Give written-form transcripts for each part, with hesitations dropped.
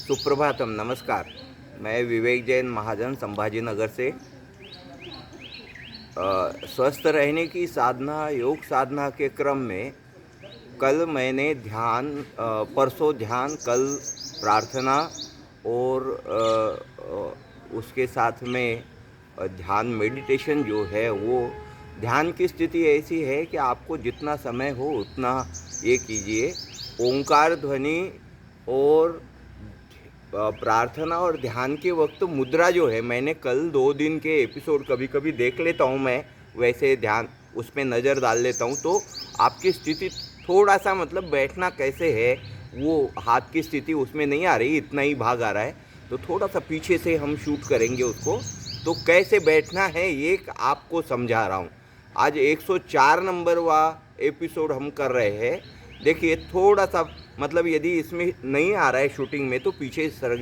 सुप्रभातम, नमस्कार। मैं विवेक जैन महाजन संभाजीनगर से। स्वस्थ रहने की साधना, योग साधना के क्रम में कल मैंने परसों ध्यान, कल प्रार्थना और उसके साथ में ध्यान मेडिटेशन जो है वो ध्यान की स्थिति ऐसी है कि आपको जितना समय हो उतना ये कीजिए। ओंकार ध्वनि और प्रार्थना और ध्यान के वक्त मुद्रा जो है, मैंने कल 2 दिन के एपिसोड कभी कभी देख लेता हूँ। मैं वैसे ध्यान उस पर नज़र डाल लेता हूँ, तो आपकी स्थिति थोड़ा सा मतलब बैठना कैसे है, वो हाथ की स्थिति उसमें नहीं आ रही, इतना ही भाग आ रहा है। तो थोड़ा सा पीछे से हम शूट करेंगे उसको, तो कैसे बैठना है ये आपको समझा रहा हूँ। आज 104 नंबर वा एपिसोड हम कर रहे हैं। देखिए थोड़ा सा मतलब यदि इसमें नहीं आ रहा है शूटिंग में तो पीछे सरक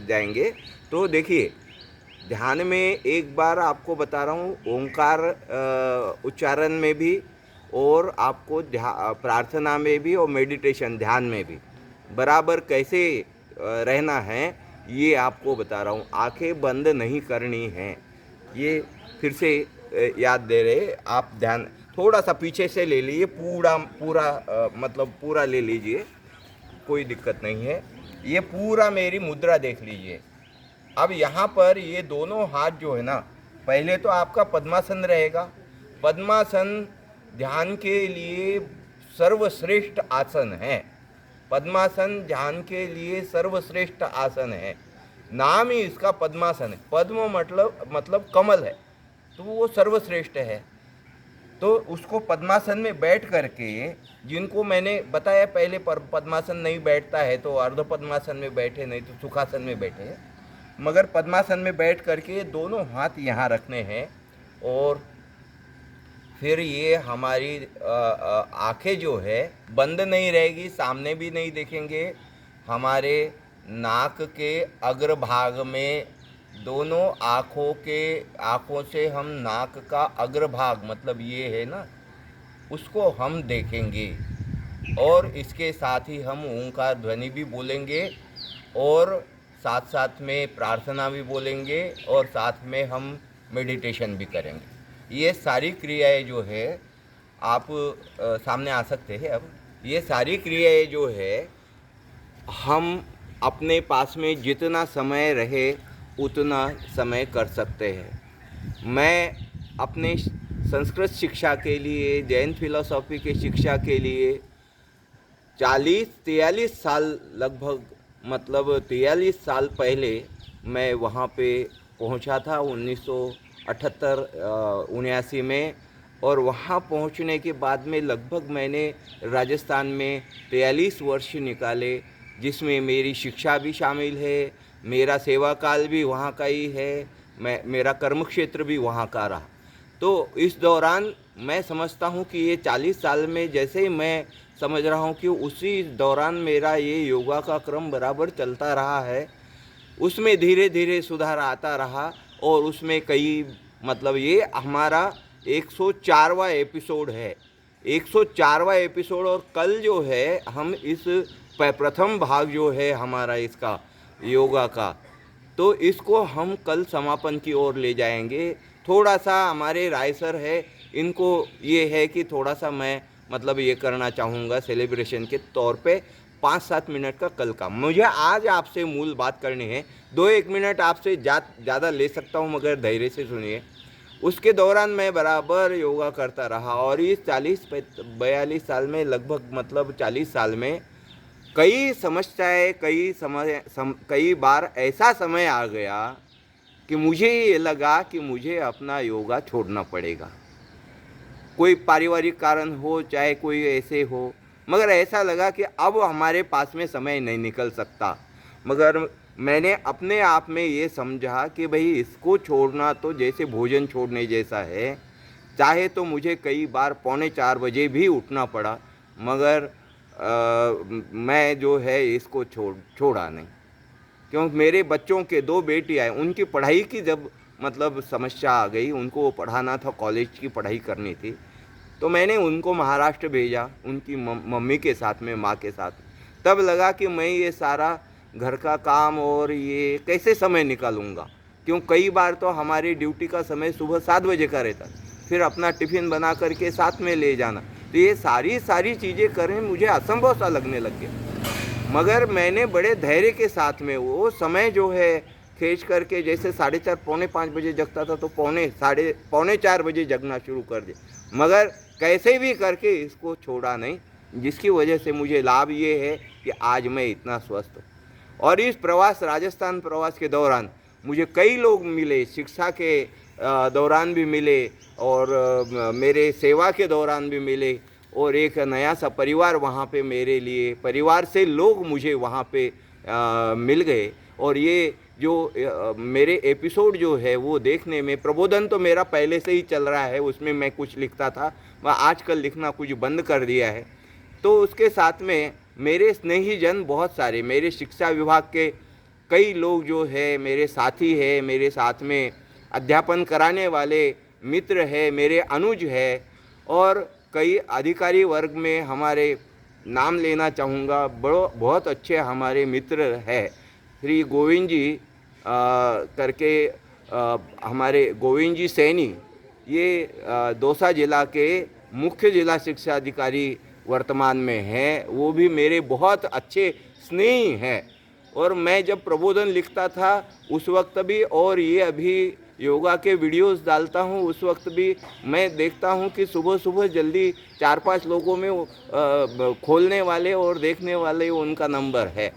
जाएंगे। तो देखिए ध्यान में एक बार आपको बता रहा हूँ, ओंकार उच्चारण में भी और आपको प्रार्थना में भी और मेडिटेशन ध्यान में भी बराबर कैसे रहना है ये आपको बता रहा हूँ। आंखें बंद नहीं करनी है, ये फिर से याद दे रहे आप। ध्यान थोड़ा सा पीछे से ले लीजिए, पूरा पूरा मतलब पूरा ले लीजिए, कोई दिक्कत नहीं है। ये पूरा मेरी मुद्रा देख लीजिए। अब यहाँ पर ये दोनों हाथ जो है ना, पहले तो आपका पद्मासन रहेगा। पद्मासन ध्यान के लिए सर्वश्रेष्ठ आसन है। पद्मासन ध्यान के लिए सर्वश्रेष्ठ आसन है, नाम ही इसका पद्मासन है। पद्म मतलब कमल है, तो वो सर्वश्रेष्ठ है। तो उसको पद्मासन में बैठ करके, जिनको मैंने बताया पहले पर पद्मासन नहीं बैठता है तो अर्ध पद्मासन में बैठे, नहीं तो सुखासन में बैठे, मगर पद्मासन में बैठ करके दोनों हाथ यहाँ रखने हैं। और फिर ये हमारी आंखें जो है बंद नहीं रहेगी, सामने भी नहीं देखेंगे। हमारे नाक के अग्रभाग में, दोनों आँखों से हम नाक का अग्रभाग मतलब ये है ना, उसको हम देखेंगे। और इसके साथ ही हम ओंकार ध्वनि भी बोलेंगे और साथ साथ में प्रार्थना भी बोलेंगे और साथ में हम मेडिटेशन भी करेंगे। ये सारी क्रियाएं जो है आप सामने आ सकते हैं। अब ये सारी क्रियाएं जो है हम अपने पास में जितना समय रहे उतना समय कर सकते हैं। मैं अपने संस्कृत शिक्षा के लिए, जैन फिलॉसफी की शिक्षा के लिए 43 साल लगभग, मतलब 43 साल पहले मैं वहाँ पे पहुँचा था 1978-79 में। और वहाँ पहुँचने के बाद में लगभग मैंने राजस्थान में 43 वर्ष निकाले, जिसमें मेरी शिक्षा भी शामिल है, मेरा सेवा काल भी वहाँ का ही है, मेरा कर्म क्षेत्र भी वहाँ का रहा। तो इस दौरान मैं समझता हूँ कि ये 40 साल में जैसे ही मैं समझ रहा हूँ कि उसी दौरान मेरा ये योगा का क्रम बराबर चलता रहा है, उसमें धीरे धीरे सुधार आता रहा। और उसमें कई मतलब ये हमारा 104वां एपिसोड है, 104वां एपिसोड। और कल जो है हम इस प्रथम भाग जो है हमारा इसका योगा का, तो इसको हम कल समापन की ओर ले जाएंगे। थोड़ा सा हमारे राय सर है, इनको ये है कि थोड़ा सा मैं मतलब ये करना चाहूँगा सेलिब्रेशन के तौर पे 5-7 मिनट का कल का। मुझे आज आपसे मूल बात करनी है, 2-1 मिनट आपसे ज़्यादा ले सकता हूँ, मगर धैर्य से सुनिए। उसके दौरान मैं बराबर योगा करता रहा और इस 40-42 साल में लगभग मतलब 40 साल में कई समस्याएं, कई बार ऐसा समय आ गया कि मुझे ये लगा कि मुझे अपना योगा छोड़ना पड़ेगा। कोई पारिवारिक कारण हो, चाहे कोई ऐसे हो, मगर ऐसा लगा कि अब हमारे पास में समय नहीं निकल सकता। मगर मैंने अपने आप में ये समझा कि भाई इसको छोड़ना तो जैसे भोजन छोड़ने जैसा है। चाहे तो मुझे कई बार 3:45 बजे भी उठना पड़ा, मगर मैं जो है इसको छोड़ा नहीं। क्योंकि मेरे बच्चों के 2 बेटियाँ हैं, उनकी पढ़ाई की जब मतलब समस्या आ गई, उनको पढ़ाना था, कॉलेज की पढ़ाई करनी थी, तो मैंने उनको महाराष्ट्र भेजा उनकी मम्मी के साथ में, माँ के साथ। तब लगा कि मैं ये सारा घर का काम और ये कैसे समय निकालूंगा। क्यों, कई बार तो हमारी ड्यूटी का समय सुबह 7 बजे का रहता है, फिर अपना टिफ़िन बना करके साथ में ले जाना, तो ये सारी चीज़ें करें मुझे असंभव सा लगने लग गया। मगर मैंने बड़े धैर्य के साथ में वो समय जो है खींच करके, जैसे 4:30 पौने 5 बजे जगता था तो पौने 4 बजे जगना शुरू कर दिया, मगर कैसे भी करके इसको छोड़ा नहीं, जिसकी वजह से मुझे लाभ ये है कि आज मैं इतना स्वस्थ हूँ। और इस प्रवास, राजस्थान प्रवास के दौरान मुझे कई लोग मिले, शिक्षा के दौरान भी मिले और मेरे सेवा के दौरान भी मिले, और एक नया सा परिवार वहाँ पे मेरे लिए, परिवार से लोग मुझे वहाँ पे मिल गए। और ये जो मेरे एपिसोड जो है वो देखने में, प्रबोधन तो मेरा पहले से ही चल रहा है, उसमें मैं कुछ लिखता था, मैं आजकल लिखना कुछ बंद कर दिया है। तो उसके साथ में मेरे स्नेहीजन बहुत सारे, मेरे शिक्षा विभाग के कई लोग जो है मेरे साथी है, मेरे साथ में अध्यापन कराने वाले मित्र है, मेरे अनुज है, और कई अधिकारी वर्ग में हमारे नाम लेना चाहूँगा, बहुत अच्छे हमारे मित्र है। श्री गोविंद जी करके हमारे गोविंद जी सैनी, ये दौसा जिला के मुख्य जिला शिक्षा अधिकारी वर्तमान में हैं, वो भी मेरे बहुत अच्छे स्नेही हैं। और मैं जब प्रबोधन लिखता था उस वक्त भी, और ये अभी योगा के वीडियोस डालता हूँ उस वक्त भी, मैं देखता हूँ कि सुबह सुबह जल्दी 4-5 लोगों में खोलने वाले और देखने वाले उनका नंबर है।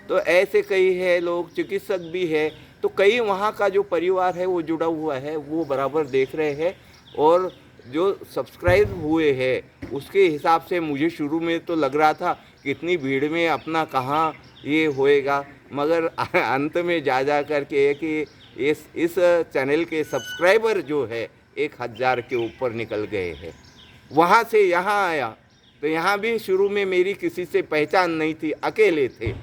तो ऐसे कई है लोग, चिकित्सक भी है, तो कई वहाँ का जो परिवार है वो जुड़ा हुआ है, वो बराबर देख रहे हैं। और जो सब्सक्राइब हुए हैं उसके हिसाब से मुझे शुरू में तो लग रहा था कि इतनी भीड़ में अपना कहाँ ये होएगा, मगर अंत में जा कर के कि इस चैनल के सब्सक्राइबर जो है 1000 के ऊपर निकल गए हैं। वहाँ से यहाँ आया तो यहाँ भी शुरू में मेरी किसी से पहचान नहीं थी, अकेले थे,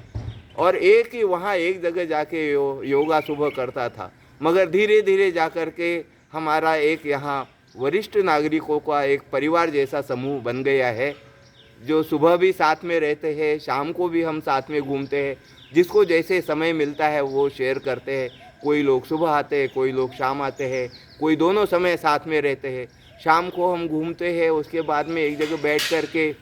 और एक ही वहाँ एक जगह जाके योगा सुबह करता था, मगर धीरे धीरे जा कर के हमारा एक यहाँ वरिष्ठ नागरिकों का एक परिवार जैसा समूह बन गया है, जो सुबह भी साथ में रहते हैं, शाम को भी हम साथ में घूमते हैं, जिसको जैसे समय मिलता है वो शेयर करते हैं। कोई लोग सुबह आते हैं, कोई लोग शाम आते हैं, कोई दोनों समय साथ में रहते हैं। शाम को हम घूमते हैं, उसके बाद में एक जगह बैठ कर के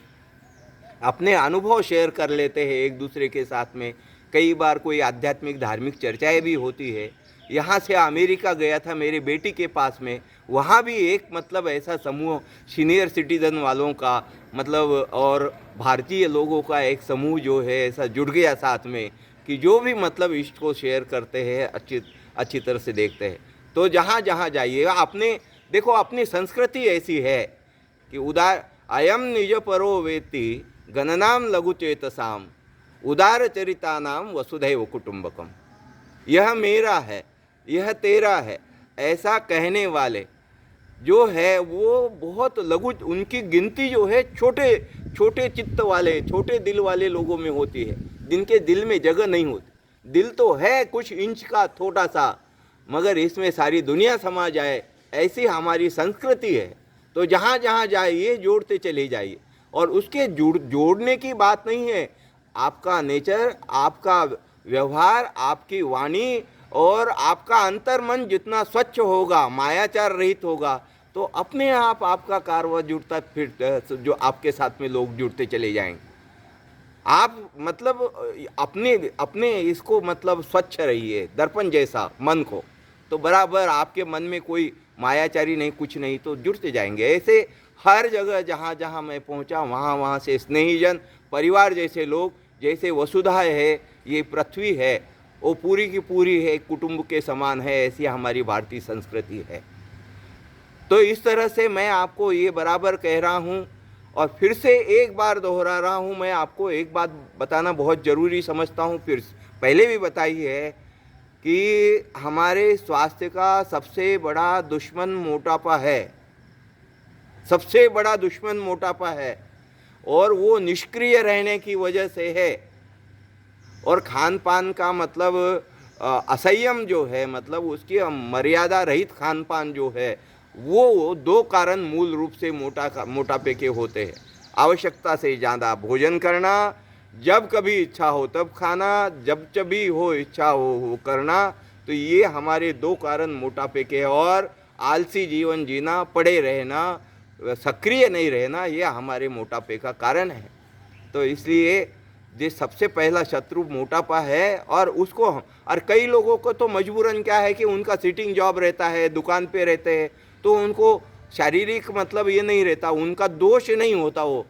अपने अनुभव शेयर कर लेते हैं एक दूसरे के साथ में। कई बार कोई आध्यात्मिक धार्मिक चर्चाएं भी होती है। यहाँ से अमेरिका गया था मेरी बेटी के पास में, वहाँ भी एक मतलब ऐसा समूह सीनियर सिटीज़न वालों का मतलब और भारतीय लोगों का एक समूह जो है ऐसा जुड़ गया साथ में, कि जो भी मतलब इष्ट को शेयर करते हैं, अच्छी तरह से देखते हैं। तो जहाँ जहाँ जाइएगा, अपने देखो अपनी संस्कृति ऐसी है कि उदार अयम निज परो वेत्ति गणनाम लघुचेतसाम उदार चरितानाम वसुधैव कुटुंबकम। यह मेरा है, यह तेरा है, ऐसा कहने वाले जो है वो बहुत लघु, उनकी गिनती जो है छोटे छोटे चित्त वाले, छोटे दिल वाले लोगों में होती है, जिनके दिल में जगह नहीं होती। दिल तो है कुछ इंच का छोटा सा, मगर इसमें सारी दुनिया समा जाए, ऐसी हमारी संस्कृति है। तो जहाँ जहाँ जाइए जोड़ते चले जाइए, और उसके जोड़ने की बात नहीं है, आपका नेचर, आपका व्यवहार, आपकी वाणी और आपका अंतर्मन जितना स्वच्छ होगा, मायाचार रहित होगा, तो अपने आप आपका कारवा जुड़ता, फिर जो आपके साथ में लोग जुड़ते चले जाएंगे। आप मतलब अपने इसको मतलब स्वच्छ रहिए, दर्पण जैसा मन को, तो बराबर आपके मन में कोई मायाचारी नहीं, कुछ नहीं, तो जुड़ते जाएंगे। ऐसे हर जगह जहाँ जहाँ मैं पहुँचा वहाँ से स्नेहीजन, परिवार जैसे लोग, जैसे वसुधा है, ये पृथ्वी है, वो पूरी की पूरी है, कुटुंब के समान है, ऐसी हमारी भारतीय संस्कृति है। तो इस तरह से मैं आपको ये बराबर कह रहा हूँ, और फिर से एक बार दोहरा रहा हूँ, मैं आपको एक बात बताना बहुत ज़रूरी समझता हूँ, फिर पहले भी बताई है कि हमारे स्वास्थ्य का सबसे बड़ा दुश्मन मोटापा है, सबसे बड़ा दुश्मन मोटापा है, और वो निष्क्रिय रहने की वजह से है। और खान पान का मतलब असंयम जो है, मतलब उसकी मर्यादा रहित खान पान जो है, वो 2 कारण मूल रूप से मोटापे के होते हैं। आवश्यकता से ज़्यादा भोजन करना जब कभी इच्छा हो तब खाना, जब कभी हो इच्छा हो करना। तो ये हमारे दो कारण मोटापे के, और आलसी जीवन जीना, पड़े रहना, सक्रिय नहीं रहना, ये हमारे मोटापे का कारण है। तो इसलिए ये सबसे पहला शत्रु मोटापा है। और उसको और कई लोगों को तो मजबूरन क्या है कि उनका सिटिंग जॉब रहता है, दुकान पे रहते हैं, तो उनको शारीरिक मतलब ये नहीं रहता, उनका दोष नहीं होता, वो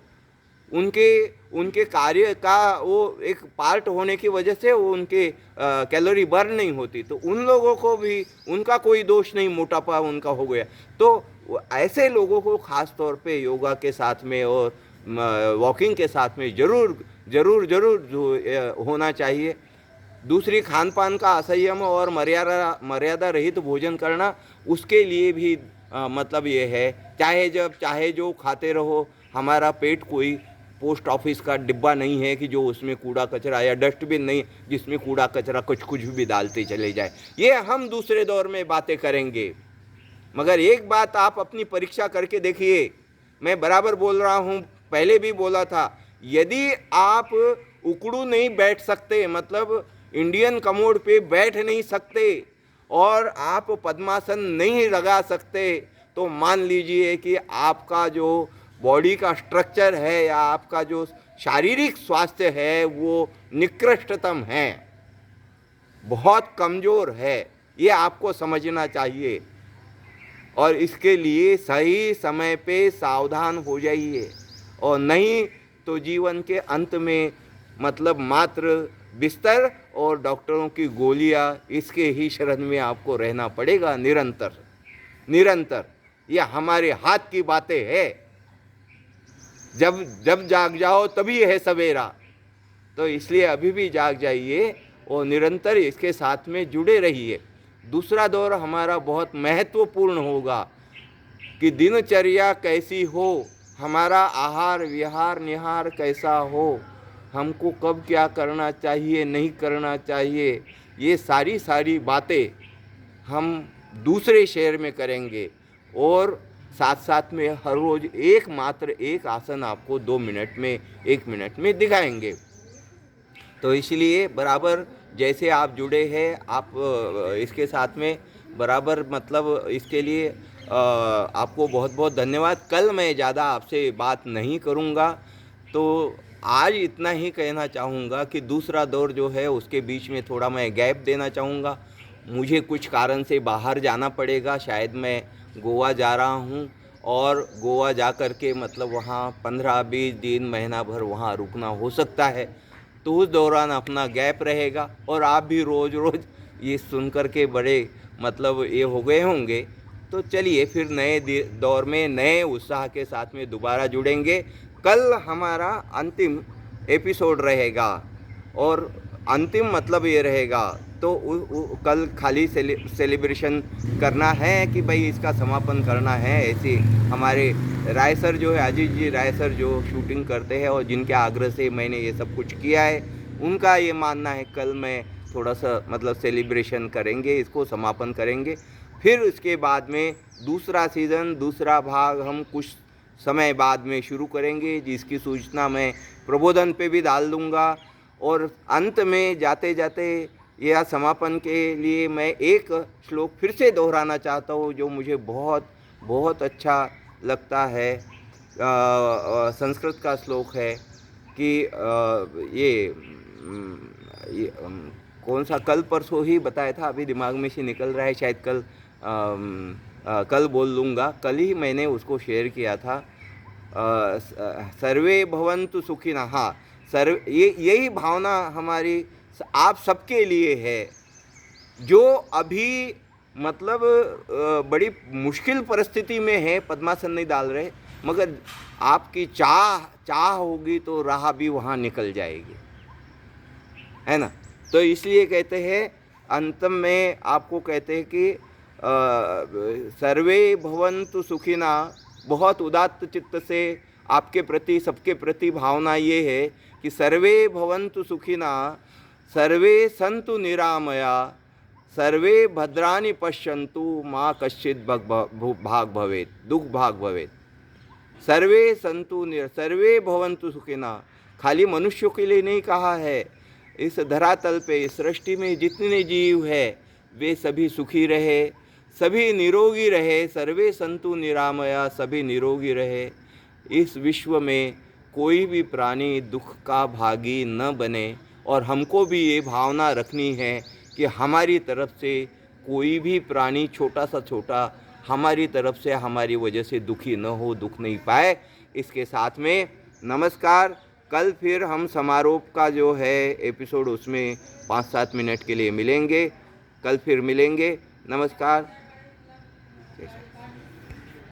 उनके उनके कार्य का वो एक पार्ट होने की वजह से वो उनके कैलोरी बर्न नहीं होती, तो उन लोगों को भी उनका कोई दोष नहीं, मोटापा उनका हो गया। तो ऐसे लोगों को ख़ास तौर पे योगा के साथ में और वॉकिंग के साथ में ज़रूर ज़रूर ज़रूर जो होना चाहिए। दूसरी, खान पान का असंयम और मर्यादा रहित भोजन करना, उसके लिए भी मतलब ये है, चाहे जब चाहे जो खाते रहो। हमारा पेट कोई पोस्ट ऑफिस का डिब्बा नहीं है कि जो उसमें कूड़ा कचरा, या डस्टबिन नहीं जिसमें कूड़ा कचरा कुछ भी डालते चले जाए। ये हम दूसरे दौर में बातें करेंगे, मगर एक बात आप अपनी परीक्षा करके देखिए, मैं बराबर बोल रहा हूँ, पहले भी बोला था, यदि आप उकड़ू नहीं बैठ सकते, मतलब इंडियन कमोड पे बैठ नहीं सकते, और आप पद्मासन नहीं लगा सकते, तो मान लीजिए कि आपका जो बॉडी का स्ट्रक्चर है या आपका जो शारीरिक स्वास्थ्य है वो निकृष्टतम है, बहुत कमज़ोर है। ये आपको समझना चाहिए, और इसके लिए सही समय पे सावधान हो जाइए, और नहीं तो जीवन के अंत में मतलब मात्र बिस्तर और डॉक्टरों की गोलियां, इसके ही शरण में आपको रहना पड़ेगा निरंतर निरंतर। ये हमारे हाथ की बातें है, जब जब जाग जाओ तभी है सवेरा। तो इसलिए अभी भी जाग जाइए और निरंतर इसके साथ में जुड़े रहिए। दूसरा दौर हमारा बहुत महत्वपूर्ण होगा कि दिनचर्या कैसी हो, हमारा आहार विहार निहार कैसा हो, हमको कब क्या करना चाहिए नहीं करना चाहिए, ये सारी बातें हम दूसरे शहर में करेंगे। और साथ साथ में हर रोज़ एक आसन आपको 2 मिनट में 1 मिनट में दिखाएंगे। तो इसलिए बराबर जैसे आप जुड़े हैं, आप इसके साथ में बराबर मतलब इसके लिए आपको बहुत बहुत धन्यवाद। कल मैं ज़्यादा आपसे बात नहीं करूँगा, तो आज इतना ही कहना चाहूँगा कि दूसरा दौर जो है उसके बीच में थोड़ा मैं गैप देना चाहूँगा। मुझे कुछ कारण से बाहर जाना पड़ेगा, शायद मैं गोवा जा रहा हूँ, और गोवा जा कर के मतलब वहाँ 15-20 दिन महीना भर वहाँ रुकना हो सकता है। तो उस दौरान अपना गैप रहेगा, और आप भी रोज़ ये सुन कर के बड़े मतलब ये हो गए होंगे। तो चलिए फिर नए दौर में नए उत्साह के साथ में दोबारा जुड़ेंगे। कल हमारा अंतिम एपिसोड रहेगा, और अंतिम मतलब ये रहेगा, तो कल खाली सेलिब्रेशन करना है कि भाई इसका समापन करना है। ऐसे हमारे राय सर जो है, अजीत जी राय सर जो शूटिंग करते हैं और जिनके आग्रह से मैंने ये सब कुछ किया है, उनका ये मानना है कल मैं थोड़ा सा मतलब सेलिब्रेशन करेंगे, इसको समापन करेंगे। फिर उसके बाद में दूसरा सीज़न, दूसरा भाग हम कुछ समय बाद में शुरू करेंगे, जिसकी सूचना मैं प्रबोधन पे भी डाल दूँगा। और अंत में जाते जाते या समापन के लिए मैं एक श्लोक फिर से दोहराना चाहता हूँ, जो मुझे बहुत बहुत अच्छा लगता है। संस्कृत का श्लोक है कि ये कौन सा, कल परसों ही बताया था, अभी दिमाग में से निकल रहा है, शायद कल बोल लूँगा। कल ही मैंने उसको शेयर किया था। सर्वे भवन्तु सुखिनः। हाँ, यही भावना हमारी आप सबके लिए है, जो अभी मतलब बड़ी मुश्किल परिस्थिति में है, पद्मासन नहीं डाल रहे, मगर आपकी चाह होगी तो राह भी वहाँ निकल जाएगी, है ना। तो इसलिए कहते हैं अंत में आपको कहते हैं कि सर्वे भवन्तु सुखिना। बहुत उदात्त चित्त से आपके प्रति, सबके प्रति भावना ये है कि सर्वे भवन्तु सुखिना, सर्वे सन्तु निरामया, सर्वे भद्राणि पश्यन्तु, माँ कश्चित् भाग भवेत्, दुख भाग भवेत्। सर्वे भवन्तु सुखिना, खाली मनुष्यों के लिए नहीं कहा है। इस धरातल पे, इस सृष्टि में जितने जीव है वे सभी सुखी रहे, सभी निरोगी रहे, सर्वे संतु निरामया, सभी निरोगी रहे। इस विश्व में कोई भी प्राणी दुख का भागी न बने। और हमको भी ये भावना रखनी है कि हमारी तरफ से कोई भी प्राणी छोटा सा छोटा हमारी तरफ से हमारी वजह से दुखी न हो, दुख नहीं पाए। इसके साथ में नमस्कार। कल फिर हम समारोह का जो है एपिसोड उसमें 5-7 मिनट के लिए मिलेंगे। कल फिर मिलेंगे। नमस्कार।